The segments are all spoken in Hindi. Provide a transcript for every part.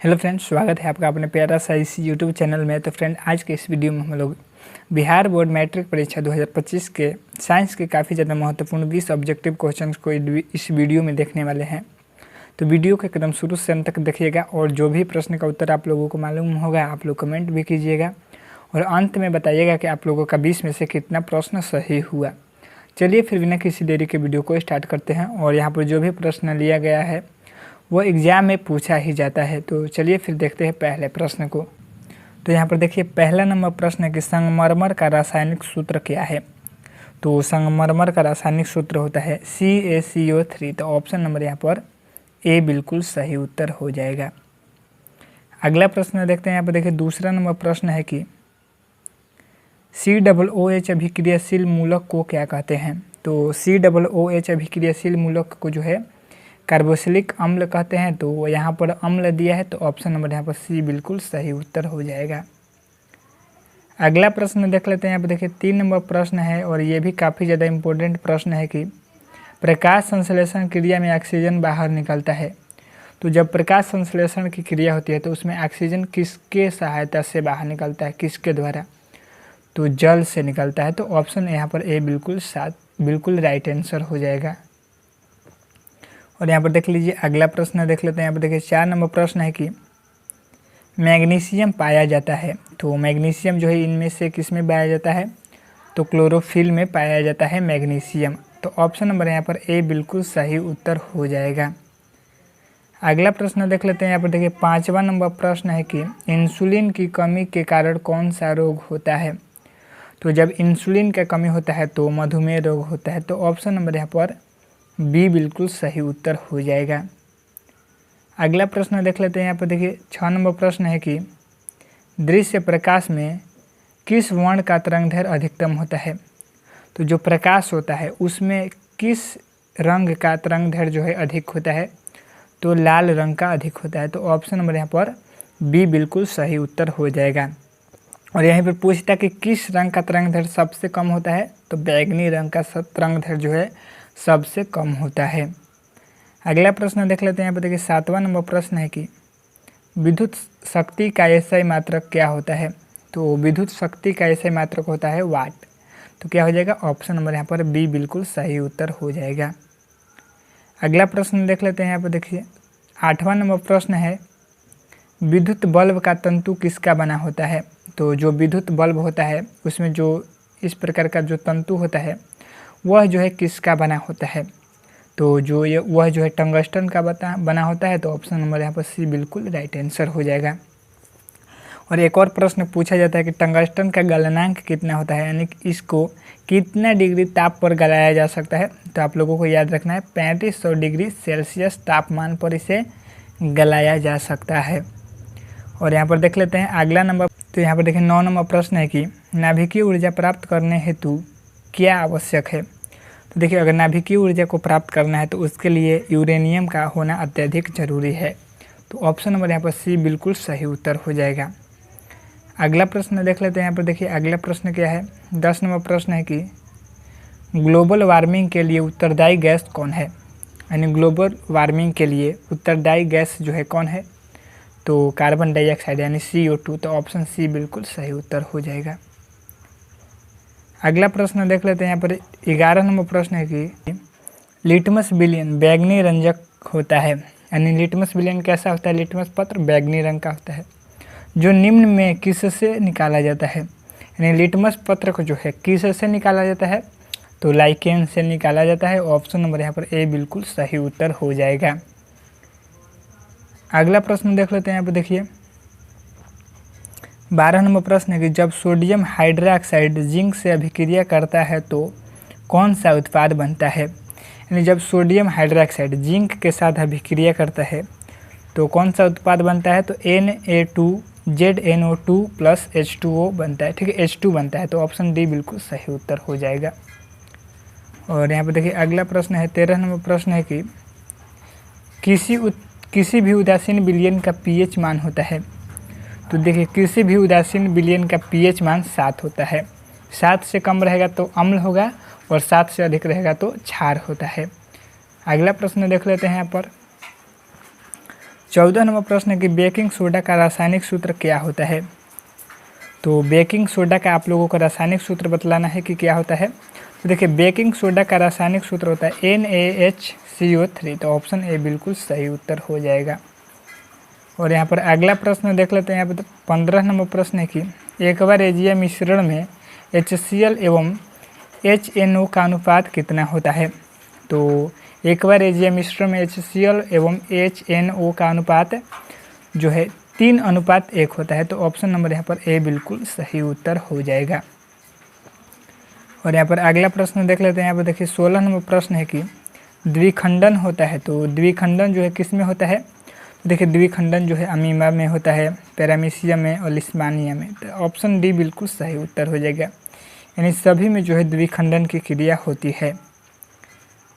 हेलो फ्रेंड्स, स्वागत है आपका अपने प्यारा सा इस यूट्यूब चैनल में। तो फ्रेंड, आज के इस वीडियो में हम लोग बिहार बोर्ड मैट्रिक परीक्षा 2025 के साइंस के काफ़ी ज़्यादा महत्वपूर्ण 20 ऑब्जेक्टिव क्वेश्चंस को इस वीडियो में देखने वाले हैं। तो वीडियो को एकदम शुरू से अंत तक देखिएगा और जो भी प्रश्न का उत्तर आप लोगों को मालूम होगा आप लोग कमेंट भी कीजिएगा और अंत में बताइएगा कि आप लोगों का 20 में से कितना प्रश्न सही हुआ। चलिए फिर बिना किसी देरी के वीडियो को स्टार्ट करते हैं। और यहाँ पर जो भी प्रश्न लिया गया है वो एग्ज़ाम में पूछा ही जाता है। तो चलिए फिर देखते हैं पहले प्रश्न को। तो यहाँ पर देखिए, पहला नंबर प्रश्न है कि संगमरमर का रासायनिक सूत्र क्या है। तो संगमरमर का रासायनिक सूत्र होता है CaCO3। तो ऑप्शन नंबर यहाँ पर ए बिल्कुल सही उत्तर हो जाएगा। अगला प्रश्न देखते हैं। यहाँ पर देखिए, दूसरा नंबर प्रश्न है कि COOH अभिक्रियाशील मूलक को क्या कहते हैं। तो COOH अभिक्रियाशील मूलक को जो है कार्बोक्सिलिक अम्ल कहते हैं। तो यहाँ पर अम्ल दिया है, तो ऑप्शन नंबर यहाँ पर सी बिल्कुल सही उत्तर हो जाएगा। अगला प्रश्न देख लेते हैं। यहाँ पर देखिए 3 नंबर प्रश्न है और ये भी काफ़ी ज़्यादा इम्पोर्टेंट प्रश्न है कि प्रकाश संश्लेषण क्रिया में ऑक्सीजन बाहर निकलता है। तो जब प्रकाश संश्लेषण की क्रिया होती है तो उसमें ऑक्सीजन किसके सहायता से बाहर निकलता है, किसके द्वारा? तो जल से निकलता है। तो ऑप्शन यहाँ पर ए बिल्कुल राइट आंसर हो जाएगा। और यहाँ पर देख लीजिए, अगला प्रश्न देख लेते हैं। यहाँ पर देखिए 4 नंबर प्रश्न है कि मैग्नीशियम पाया जाता है। तो मैग्नीशियम जो है इनमें से किस में पाया जाता है? तो क्लोरोफिल में पाया जाता है मैग्नीशियम। तो ऑप्शन नंबर यहाँ पर ए बिल्कुल सही उत्तर हो जाएगा। अगला प्रश्न देख लेते हैं। यहाँ पर देखिए 5वां नंबर प्रश्न है कि इंसुलिन की कमी के कारण कौन सा रोग होता है। तो जब इंसुलिन का कमी होता है तो मधुमेह रोग होता है। तो ऑप्शन नंबर यहाँ पर बी बिल्कुल सही उत्तर हो जाएगा। अगला प्रश्न देख लेते हैं। यहाँ पर देखिए 6 नंबर प्रश्न है कि दृश्य प्रकाश में किस वर्ण का तरंगदैर्घ्य अधिकतम होता है। तो जो प्रकाश होता है उसमें किस रंग का तरंगदैर्घ्य जो है अधिक होता है? तो लाल रंग का अधिक होता है। तो ऑप्शन नंबर यहाँ पर बी बिल्कुल सही उत्तर हो जाएगा। और यहीं पर पूछता है कि किस रंग का तरंगदैर्घ्य सबसे कम होता है। तो बैगनी रंग का तरंगदैर्घ्य जो है सबसे कम होता है। अगला प्रश्न देख लेते हैं। यहाँ पर देखिए 7वां नंबर प्रश्न है कि विद्युत शक्ति का एसआई मात्रक क्या होता है। तो विद्युत शक्ति का एसआई मात्रक होता है वाट। तो क्या हो जाएगा? ऑप्शन नंबर यहाँ पर बी बिल्कुल सही उत्तर हो जाएगा। अगला प्रश्न देख लेते हैं। यहाँ पर देखिए 8वां नंबर प्रश्न है विद्युत बल्ब का तंतु किसका बना होता है। तो जो विद्युत बल्ब होता है उसमें जो इस प्रकार का जो तंतु होता है वह जो है किसका बना होता है। तो वह जो है टंगस्टन का बना होता है। तो ऑप्शन नंबर यहाँ पर सी बिल्कुल राइट आंसर हो जाएगा। और एक और प्रश्न पूछा जाता है कि टंगस्टन का गलनांक कितना होता है, यानी कि इसको कितना डिग्री ताप पर गलाया जा सकता है। तो आप लोगों को याद रखना है 3500 डिग्री सेल्सियस तापमान पर इसे गलाया जा सकता है। और यहाँ पर देख लेते हैं अगला नंबर। तो यहाँ पर देखिए 9 नंबर प्रश्न है कि नाभिकीय ऊर्जा प्राप्त करने हेतु क्या आवश्यक है। तो देखिए, अगर नाभिकीय ऊर्जा को प्राप्त करना है तो उसके लिए यूरेनियम का होना अत्यधिक जरूरी है। तो ऑप्शन नंबर यहाँ पर सी बिल्कुल सही उत्तर हो जाएगा। अगला प्रश्न देख लेते हैं। यहाँ पर देखिए अगला प्रश्न क्या है, 10 नंबर प्रश्न है कि ग्लोबल वार्मिंग के लिए उत्तरदायी गैस कौन है। यानी ग्लोबल वार्मिंग के लिए उत्तरदायी गैस जो है कौन है। तो कार्बन डाइऑक्साइड यानी CO2। तो ऑप्शन सी बिल्कुल सही उत्तर हो जाएगा। अगला प्रश्न देख लेते हैं। यहाँ पर 11 नंबर प्रश्न है कि लिटमस विलयन बैगनी रंजक होता है। यानी लिटमस विलयन कैसा होता है? लिटमस पत्र बैगनी रंग का होता है। जो निम्न में किससे निकाला जाता है। यानी लिटमस पत्र को जो है किससे निकाला जाता है। तो लाइकेन से निकाला जाता है। ऑप्शन नंबर यहाँ पर ए बिल्कुल सही उत्तर हो जाएगा। अगला प्रश्न देख लेते हैं। यहाँ पर देखिए 12 नंबर प्रश्न है कि जब सोडियम हाइड्रोक्साइड जिंक से अभिक्रिया करता है तो कौन सा उत्पाद बनता है। यानी जब सोडियम हाइड्रोक्साइड जिंक के साथ अभिक्रिया करता है तो कौन सा उत्पाद बनता है। तो Na2ZNO2 प्लस H2O बनता है। ठीक है, H2 बनता है। तो ऑप्शन डी बिल्कुल सही उत्तर हो जाएगा। और यहाँ पर देखिए अगला प्रश्न है 13 नंबर प्रश्न है कि किसी भी उदासीन विलयन का pH मान होता है। तो देखिए, किसी भी उदासीन विलयन का pH मान 7 होता है। 7 से कम रहेगा तो अम्ल होगा और 7 से अधिक रहेगा तो क्षार होता है। अगला प्रश्न देख लेते हैं यहाँ पर। 14 नंबर प्रश्न है कि बेकिंग सोडा का रासायनिक सूत्र क्या होता है। तो बेकिंग सोडा का आप लोगों को रासायनिक सूत्र बतलाना है कि क्या होता है। तो देखिए बेकिंग सोडा का रासायनिक सूत्र होता है NaHCO3। तो ऑप्शन ए बिल्कुल सही उत्तर हो जाएगा। और यहाँ पर अगला प्रश्न देख लेते हैं। यहाँ पर 15 नंबर प्रश्न है कि एक्वारेजिया मिश्रण में HCl एवं HNO का अनुपात कितना होता है। तो एक्वारेजिया मिश्रण में HCl एवं HNO का अनुपात जो है 3:1 होता है। तो ऑप्शन नंबर यहाँ पर ए बिल्कुल सही उत्तर हो जाएगा। और यहाँ पर अगला प्रश्न देख लेते हैं। यहाँ पर देखिए 16 नंबर प्रश्न है कि द्विखंडन होता है। तो द्विखंडन जो है किस में होता है। तो देखिए द्विखंडन जो है अमीबा में होता है, पैरामीशिया में और लिस्मानिया में। तो ऑप्शन डी बिल्कुल सही उत्तर हो जाएगा, यानी सभी में जो है द्विखंडन की क्रिया होती है।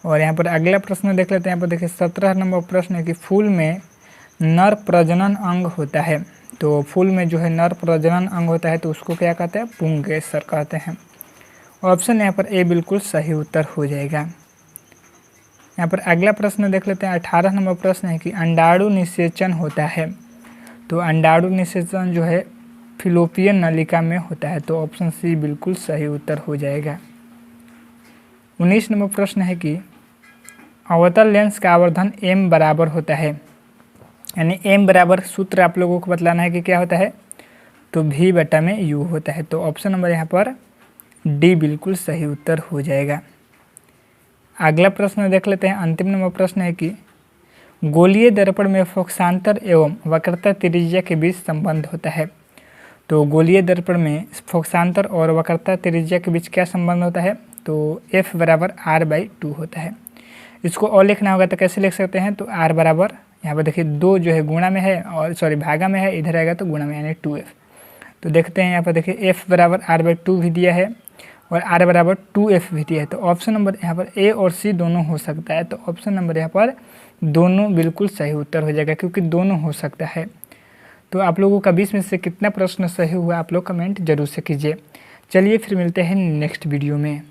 और यहाँ पर अगला प्रश्न देख लेते हैं। यहाँ पर देखिए 17 नंबर प्रश्न है कि फूल में नर प्रजनन अंग होता है। तो फूल में जो है नर प्रजनन अंग होता है तो उसको क्या कहते हैं, पुंकेसर कहते हैं। ऑप्शन यहाँ पर ए बिल्कुल सही उत्तर हो जाएगा। यहाँ पर अगला प्रश्न देख लेते हैं। 18 नंबर प्रश्न है कि अंडाणु निषेचन होता है। तो अंडाणु निषेचन जो है फिलोपियन नलिका में होता है। तो ऑप्शन सी बिल्कुल सही उत्तर हो जाएगा। 19 नंबर प्रश्न है कि अवतल लेंस का आवर्धन m बराबर होता है, यानी m बराबर सूत्र आप लोगों को बतलाना है कि क्या होता है। तो v/u होता है। तो ऑप्शन नंबर यहाँ पर डी बिल्कुल सही उत्तर हो जाएगा। अगला प्रश्न देख लेते हैं। अंतिम नंबर प्रश्न है कि गोलीय दर्पण में फोकसांतर एवं वक्रता त्रिज्या के बीच संबंध होता है। तो गोलीय दर्पण में फोकसांतर और वक्रता त्रिज्या के बीच क्या संबंध होता है। तो f बराबर r/2 होता है। इसको और लिखना होगा तो कैसे लिख सकते हैं। तो r बराबर यहाँ पर देखिए 2 जो है गुणा में है और भागा में है, इधर आएगा तो गुणा में, यानी 2f। तो देखते हैं यहाँ पर देखिए f बराबर r/2 भी दिया है और r बराबर 2f भी दिया है। तो ऑप्शन नंबर यहाँ पर ए और सी दोनों हो सकता है। तो ऑप्शन नंबर यहाँ पर दोनों बिल्कुल सही उत्तर हो जाएगा, क्योंकि दोनों हो सकता है। तो आप लोगों का 20 में से कितना प्रश्न सही हुआ आप लोग कमेंट जरूर से कीजिए। चलिए फिर मिलते हैं नेक्स्ट वीडियो में।